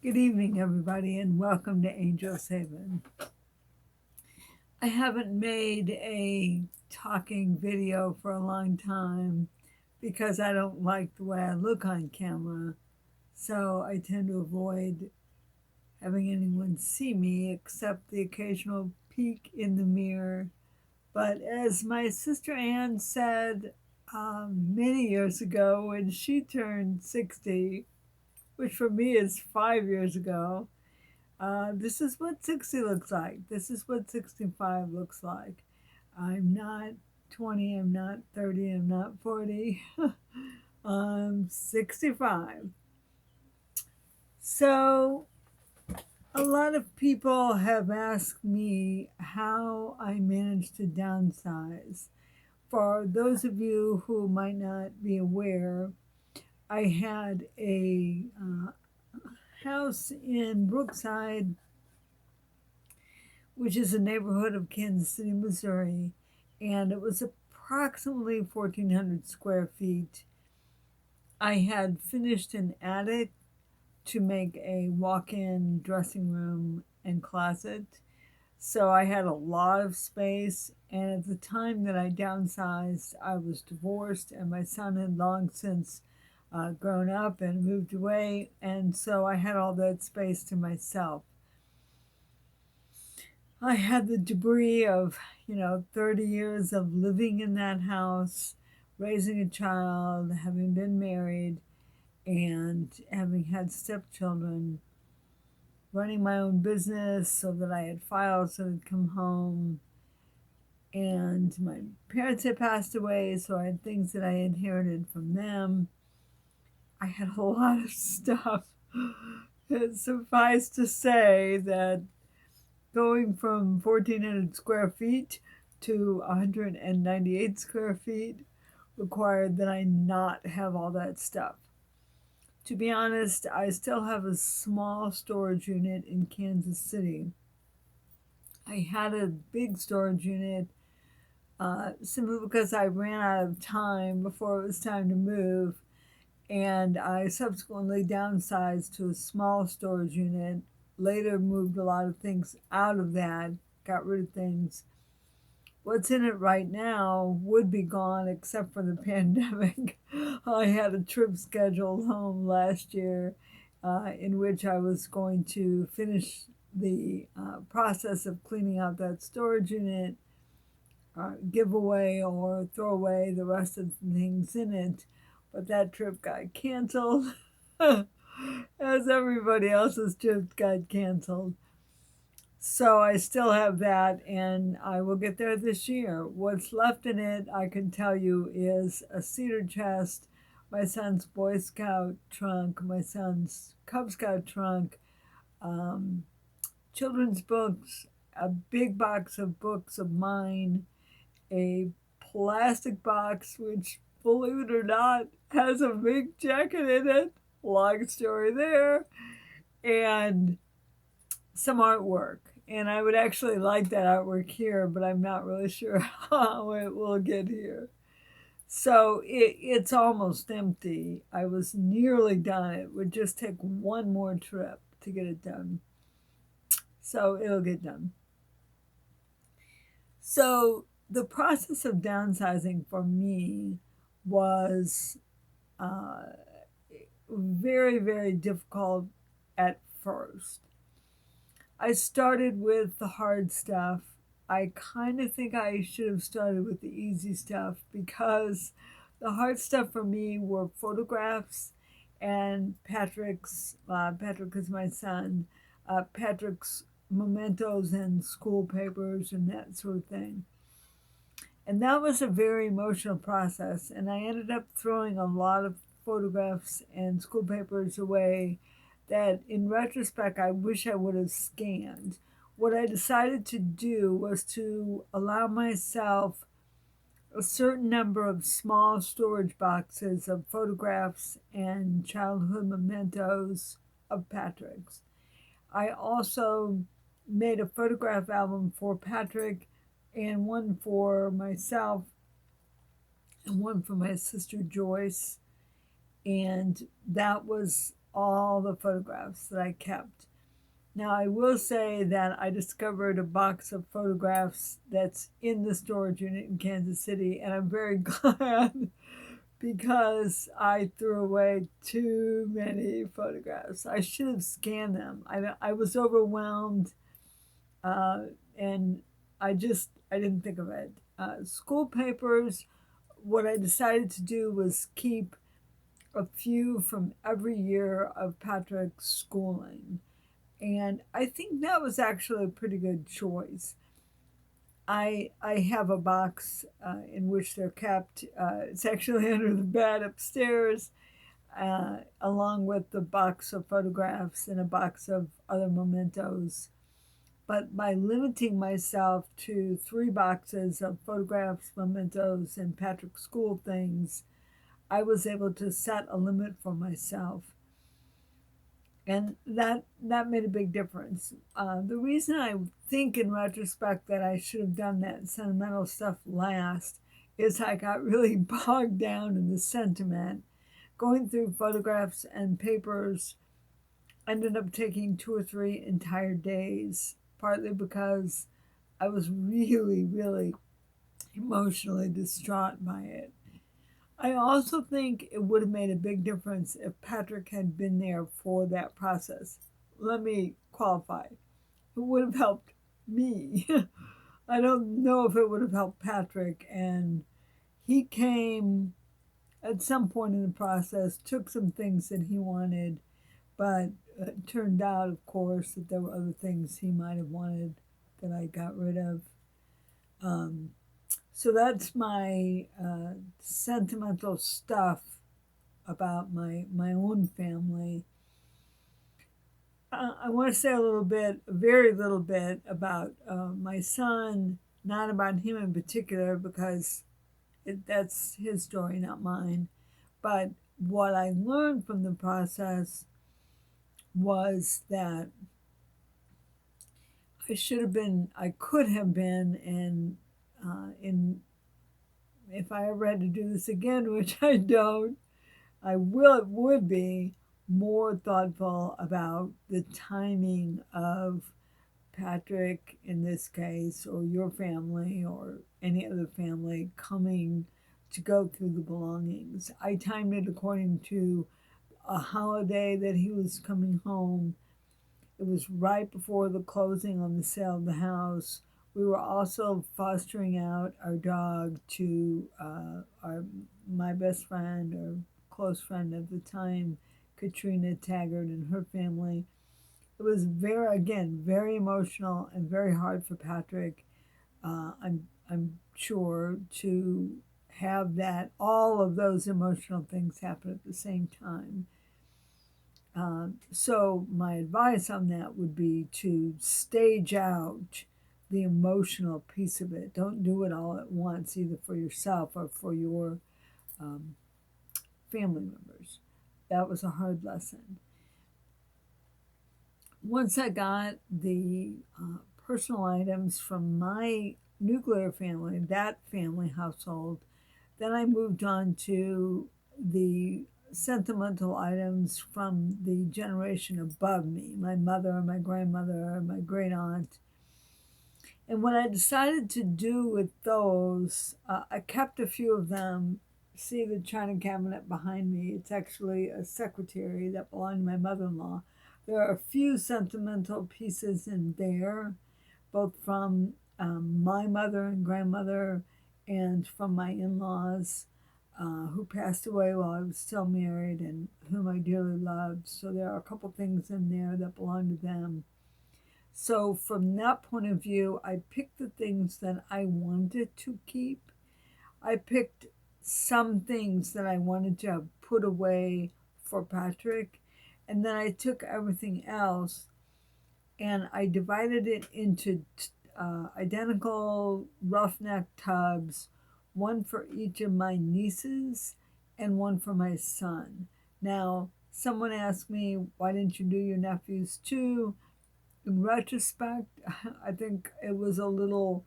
Good evening, everybody, and welcome to Angel's Haven. I haven't made a talking video for a long time because I don't like the way I look on camera, so I tend to avoid having anyone see me except the occasional peek in the mirror. But as my sister Anne said many years ago when she turned 60, which for me is 5 years ago, this is what 60 looks like. This is what 65 looks like. I'm not 20, I'm not 30, I'm not 40. I'm 65. So, a lot of people have asked me how I managed to downsize. For those of you who might not be aware, I had a house in Brookside, which is a neighborhood of Kansas City, Missouri, and it was approximately 1,400 square feet. I had finished an attic to make a walk-in dressing room and closet, so I had a lot of space, and at the time that I downsized, I was divorced, and my son had long since grown up and moved away, and so I had all that space to myself. I had the debris of, 30 years of living in that house, raising a child, having been married, and having had stepchildren, running my own business so that I had files that had come home. And my parents had passed away, so I had things that I inherited from them. I had a lot of stuff. Suffice to say that going from 1,400 square feet to 198 square feet required that I not have all that stuff. To be honest, I still have a small storage unit in Kansas City. I had a big storage unit simply because I ran out of time before it was time to move, and I subsequently downsized to a small storage unit. Later moved a lot of things out of that, got rid of things. What's in it right now would be gone except for the pandemic. I had a trip scheduled home last year in which I was going to finish the process of cleaning out that storage unit, give away or throw away the rest of the things in it. But that trip got canceled, as everybody else's trip got canceled. So I still have that, and I will get there this year. What's left in it, I can tell you, is a cedar chest, my son's Boy Scout trunk, my son's Cub Scout trunk, children's books, a big box of books of mine, a plastic box, which, believe it or not, has a big jacket in it. Long story there. And some artwork. And I would actually like that artwork here, but I'm not really sure how it will get here. So it's almost empty. I was nearly done. It would just take one more trip to get it done. So it'll get done. So the process of downsizing for me was very, very difficult at first. I started with the hard stuff. I kind of think I should have started with the easy stuff because the hard stuff for me were photographs and Patrick is my son, Patrick's mementos and school papers and that sort of thing. And that was a very emotional process. And I ended up throwing a lot of photographs and school papers away that in retrospect I wish I would have scanned. What I decided to do was to allow myself a certain number of small storage boxes of photographs and childhood mementos of Patrick's. I also made a photograph album for Patrick and one for myself and one for my sister Joyce. And that was all the photographs that I kept. Now, I will say that I discovered a box of photographs that's in the storage unit in Kansas City, and I'm very glad because I threw away too many photographs. I should have scanned them. I was overwhelmed, uh, and I didn't think of it. School papers, what I decided to do was keep a few from every year of Patrick's schooling. And I think that was actually a pretty good choice. I have a box in which they're kept. It's actually under the bed upstairs, along with the box of photographs and a box of other mementos. But by limiting myself to 3 boxes of photographs, mementos, and Patrick School things, I was able to set a limit for myself. And that made a big difference. The reason I think in retrospect that I should have done that sentimental stuff last is I got really bogged down in the sentiment. Going through photographs and papers ended up taking 2 or 3 entire days, partly because I was really, really emotionally distraught by it. I also think it would have made a big difference if Patrick had been there for that process. Let me qualify. It would have helped me. I don't know if it would have helped Patrick. And he came at some point in the process, took some things that he wanted, but it turned out, of course, that there were other things he might have wanted that I got rid of. So that's my sentimental stuff about my own family. I want to say a little bit, a very little bit, about my son, not about him in particular, because that's his story, not mine. But what I learned from the process was that I could have been, and if I ever had to do this again, which I don't, would be more thoughtful about the timing of Patrick in this case, or your family, or any other family coming to go through the belongings. I timed it according to a holiday that he was coming home. It was right before the closing on the sale of the house. We were also fostering out our dog to my best friend or close friend at the time, Katrina Taggart, and her family. It was very emotional and very hard for Patrick. I'm sure, to have all of those emotional things happen at the same time. So my advice on that would be to stage out the emotional piece of it. Don't do it all at once, either for yourself or for your um, family members. That was a hard lesson. Once I got the personal items from my nuclear family, that family household, then I moved on to the sentimental items from the generation above me, my mother, my grandmother, my great aunt. And what I decided to do with those, I kept a few of them. See the china cabinet behind me? It's actually a secretary that belonged to my mother-in-law. There are a few sentimental pieces in there, both from my mother and grandmother and from my in-laws, who passed away while I was still married and whom I dearly loved. So there are a couple things in there that belong to them. So from that point of view, I picked the things that I wanted to keep. I picked some things that I wanted to put away for Patrick, and then I took everything else and I divided it into identical roughneck tubs, one for each of my nieces and one for my son. Now, someone asked me, why didn't you do your nephews too? In retrospect, I think it was a little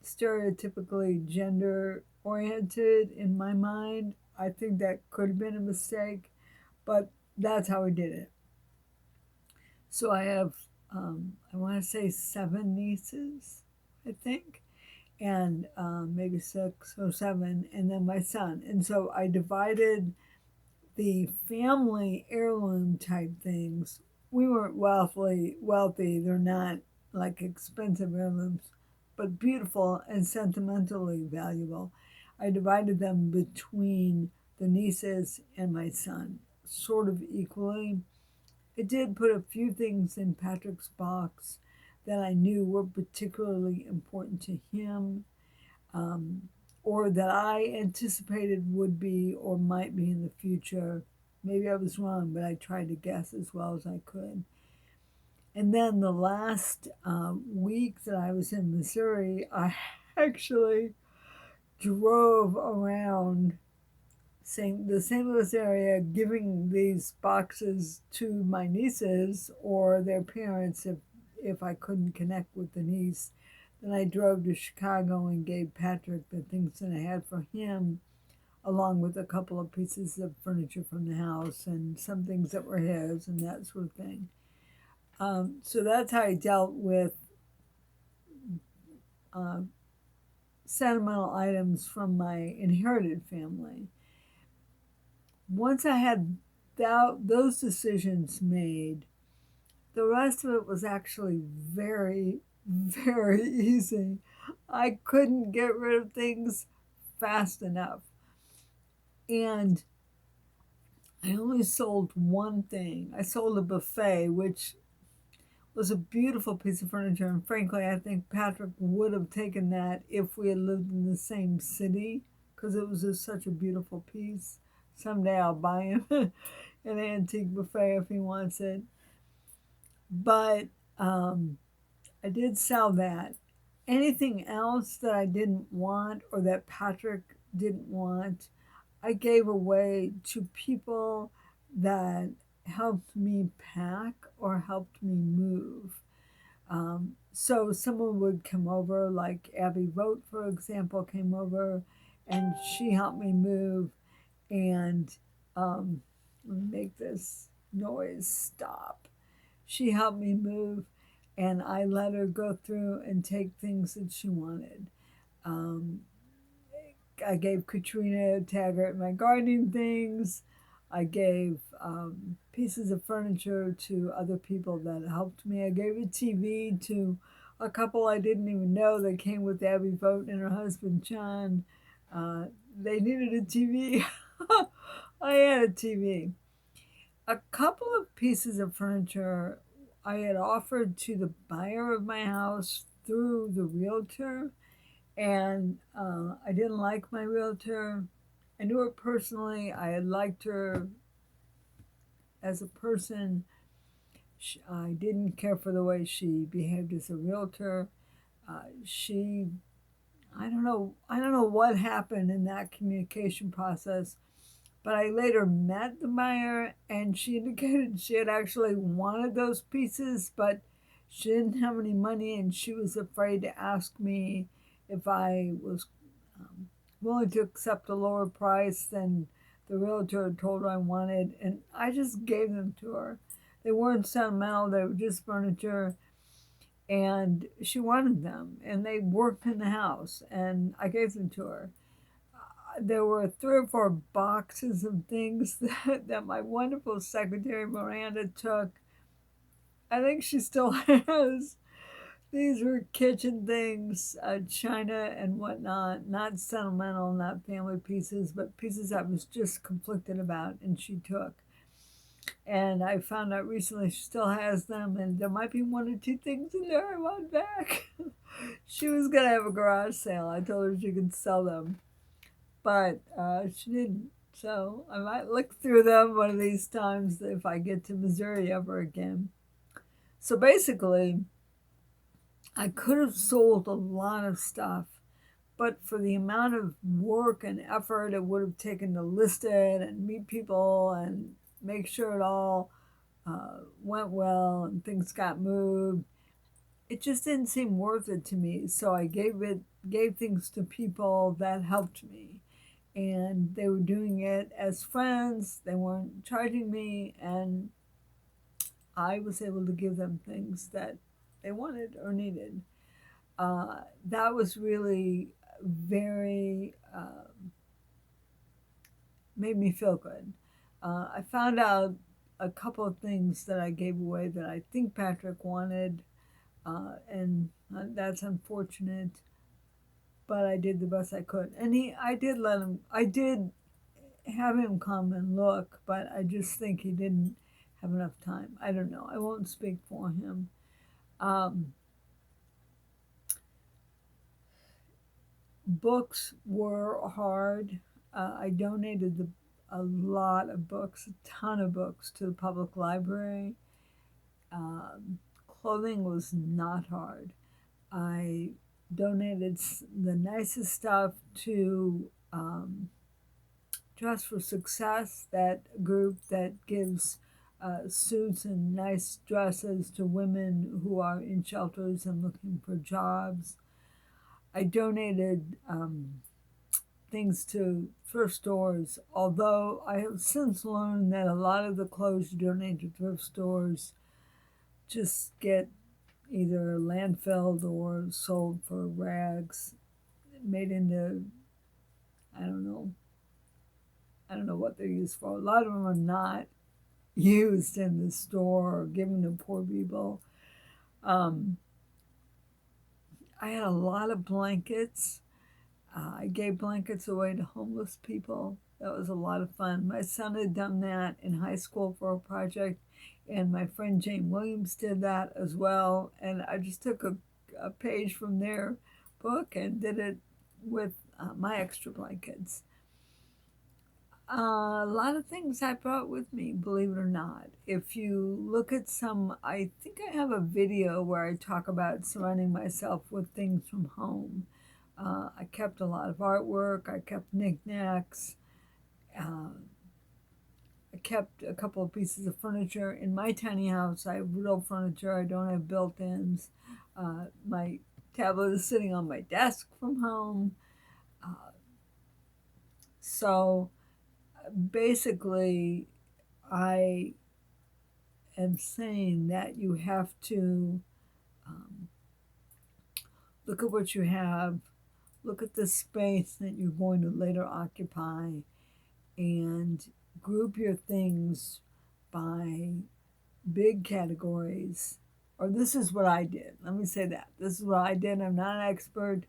stereotypically gender oriented in my mind. I think that could have been a mistake, but that's how we did it. So I have, I want to say 7 nieces, I think, and maybe 6 or 7, and then my son. And so I divided the family heirloom type things. We weren't wealthy. They're not like expensive heirlooms, but beautiful and sentimentally valuable. I divided them between the nieces and my son, sort of equally. I did put a few things in Patrick's box that I knew were particularly important to him, um, or that I anticipated would be or might be in the future. Maybe I was wrong, but I tried to guess as well as I could. And then the last week that I was in Missouri, I actually drove around the St. Louis area, giving these boxes to my nieces or their parents if I couldn't connect with the niece. Then I drove to Chicago and gave Patrick the things that I had for him, along with a couple of pieces of furniture from the house and some things that were his and that sort of thing. So that's how I dealt with uh, sentimental items from my inherited family. Once I had those decisions made, the rest of it was actually very, very easy. I couldn't get rid of things fast enough. And I only sold one thing. I sold a buffet, which was a beautiful piece of furniture. And frankly, I think Patrick would have taken that if we had lived in the same city, because it was just such a beautiful piece. Someday I'll buy him an antique buffet if he wants it. But I did sell that. Anything else that I didn't want or that Patrick didn't want, I gave away to people that helped me pack or helped me move. So someone would come over, like Abby Vogt, for example, came over and she helped me move. And let me make this noise stop. She helped me move, and I let her go through and take things that she wanted. Um, I gave Katrina Taggart my gardening things. I gave pieces of furniture to other people that helped me. I gave a TV to a couple I didn't even know that came with Abby Vogt and her husband, John. They needed a TV. I had a TV. A couple of pieces of furniture I had offered to the buyer of my house through the realtor, and I didn't like my realtor. I knew her personally. I had liked her as a person. I didn't care for the way she behaved as a realtor. She, I don't know what happened in that communication process, but I later met the buyer, and she indicated she had actually wanted those pieces, but she didn't have any money, and she was afraid to ask me if I was willing to accept a lower price than the realtor had told her I wanted. And I just gave them to her. They weren't sentimental, they were just furniture, and she wanted them, and they worked in the house, and I gave them to her. There were 3 or 4 boxes of things that my wonderful secretary Miranda took. I think she still has. These were kitchen things, china and whatnot, not sentimental, not family pieces, but pieces I was just conflicted about, and she took. And I found out recently she still has them, and there might be 1 or 2 things in there I want back. She was going to have a garage sale. I told her she could sell them, but she didn't. So I might look through them one of these times if I get to Missouri ever again. So basically, I could have sold a lot of stuff, but for the amount of work and effort it would have taken to list it and meet people and make sure it all went well and things got moved, it just didn't seem worth it to me. So I gave things to people that helped me. and they were doing it as friends. They weren't charging me, and I was able to give them things that they wanted or needed. That was really very made me feel good. I found out a couple of things that I gave away that I think Patrick wanted, and that's unfortunate. But I did the best I could, and I did let him. I did have him come and look, but I just think he didn't have enough time. I don't know. I won't speak for him. Um, Books were hard. I donated a lot of books, a ton of books to the public library. Um, Clothing was not hard. I donated the nicest stuff to Dress for Success, that group that gives suits and nice dresses to women who are in shelters and looking for jobs. I donated things to thrift stores, although I have since learned that a lot of the clothes you donate to thrift stores just get either landfilled or sold for rags, made into, I don't know, I don't know what they're used for. A lot of them are not used in the store or given to poor people. Um, I had a lot of blankets. I gave blankets away to homeless people. That was a lot of fun. My son had done that in high school for a project, and my friend Jane Williams did that as well. And I just took a page from their book and did it with my extra blankets. A lot of things I brought with me, believe it or not. If you look at some, I think I have a video where I talk about surrounding myself with things from home. I kept a lot of artwork, I kept knickknacks, uh, I kept a couple of pieces of furniture. In my tiny house, I have real furniture, I don't have built ins. My tablet is sitting on my desk from home. Uh, so basically, I am saying that you have to um, look at what you have, look at the space that you're going to later occupy, and group your things by big categories. Or this is what I did. Let me say that. This is what I did. I'm not an expert,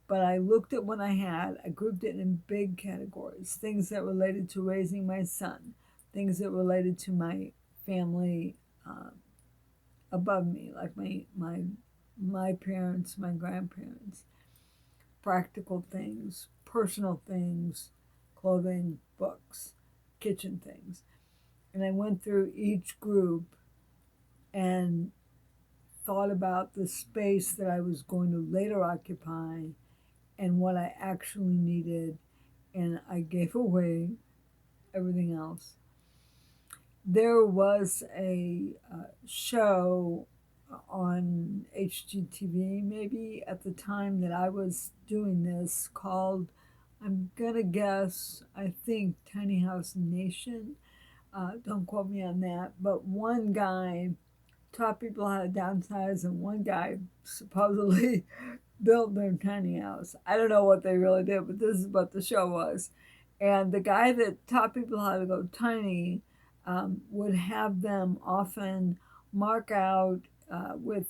but I looked at what I had. I grouped it in big categories, things that related to raising my son, things that related to my family above me, like my parents, my grandparents, practical things, personal things, clothing, books, kitchen things. And I went through each group and thought about the space that I was going to later occupy and what I actually needed, and I gave away everything else. There was a show on HGTV maybe at the time that I was doing this called, I'm gonna guess, I think Tiny House Nation. Don't quote me on that, but one guy taught people how to downsize, and one guy supposedly built their tiny house. I don't know what they really did, but this is what the show was. And the guy that taught people how to go tiny would have them often mark out with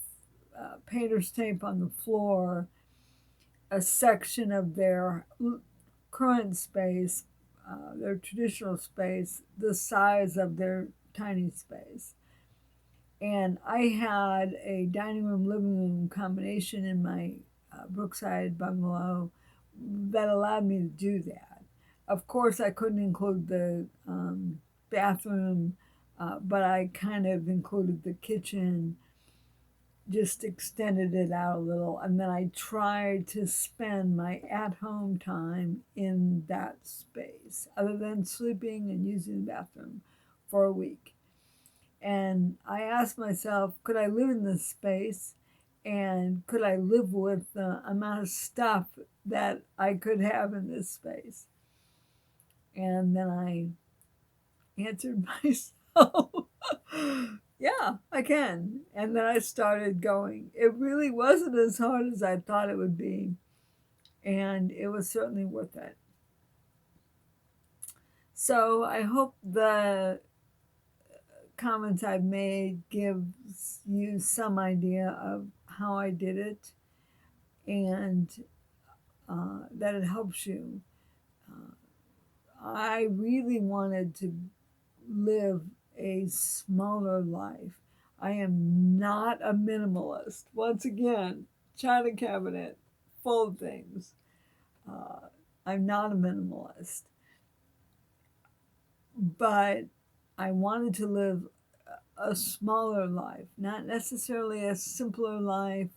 painter's tape on the floor a section of their current space, their traditional space, the size of their tiny space. And I had a dining room, living room combination in my Brookside bungalow that allowed me to do that. Of course, I couldn't include the bathroom, but I kind of included the kitchen, just extended it out a little, and then I tried to spend my at home time in that space, other than sleeping and using the bathroom, for a week. And I asked myself, could I live in this space? And could I live with the amount of stuff that I could have in this space? And then I answered myself, yeah, I can. And then I started going. It really wasn't as hard as I thought it would be. And it was certainly worth it. So I hope the comments I've made gives you some idea of how I did it, and that it helps you. I really wanted to live a smaller life. I am not a minimalist. Once again, china cabinet full of things. Uh, I'm not a minimalist, but I wanted to live a smaller life, not necessarily a simpler life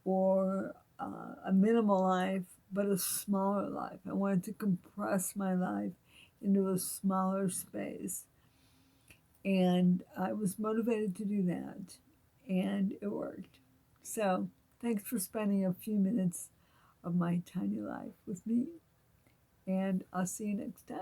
or a minimal life, but a smaller life. I wanted to compress my life into a smaller space. And I was motivated to do that, and it worked. So, thanks for spending a few minutes of my tiny life with me, and I'll see you next time.